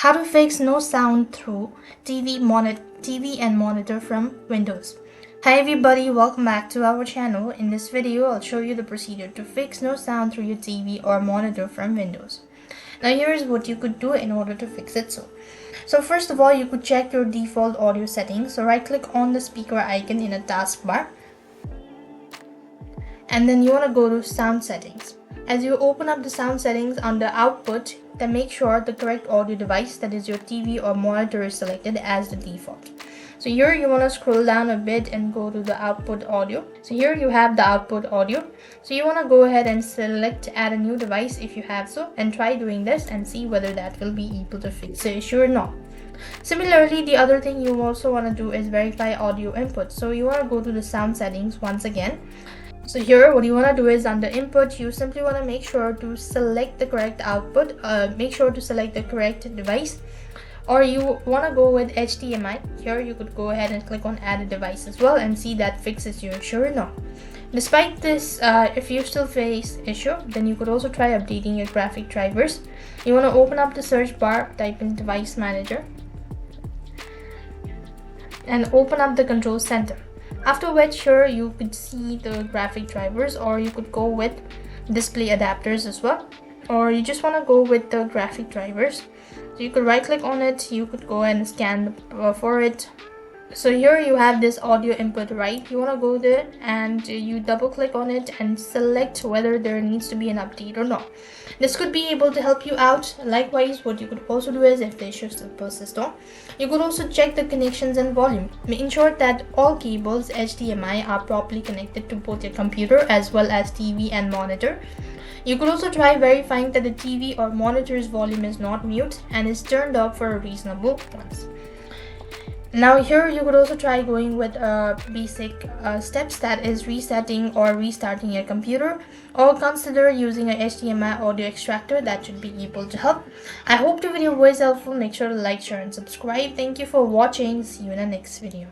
How to fix no sound through TV and monitor from Windows. Hi everybody, welcome back to our channel. In this video, I'll show you the procedure to fix no sound through your TV or monitor from Windows. Now here's what you could do in order to fix it. So first of all, you could check your default audio settings. So right click on the speaker icon in a taskbar. And then you want to go to sound settings. As you open up the sound settings under output, then make sure the correct audio device, that is your TV or monitor, is selected as the default. So here you want to scroll down a bit and go to the output audio. So here you have the output audio. So you want to go ahead and select add a new device if you have so, and try doing this and see whether that will be able to fix the issue or not. Similarly, the other thing you also want to do is verify audio input. So you want to go to the sound settings once again. So here what you want to do is under input, you simply want to make sure to select the correct output, make sure to select the correct device, or you want to go with HDMI. Here you could go ahead and click on add a device as well and see that fixes your issue or not. Despite this, if you still face issue, then you could also try updating your graphic drivers. You want to open up the search bar, type in device manager, and open up the control center. After which here you could see the graphic drivers, or you could go with display adapters as well, or you just want to go with the graphic drivers. So you could right click on it, you could go and scan for it. So here you have this audio input, right? You want to go there and you double click on it and select whether there needs to be an update or not. This could be able to help you out. Likewise, what you could also do is, if the issue still persists on, you could also check the connections and volume. Ensure that all cables HDMI are properly connected to both your computer as well as TV and monitor. You could also try verifying that the TV or monitor's volume is not mute and is turned up for a reasonable once. Now here you could also try going with basic steps, that is resetting or restarting your computer, or consider using a HDMI audio extractor. That should be able to help. I hope the video was helpful. Make sure to like, share and subscribe. Thank you for watching. See you in the next video.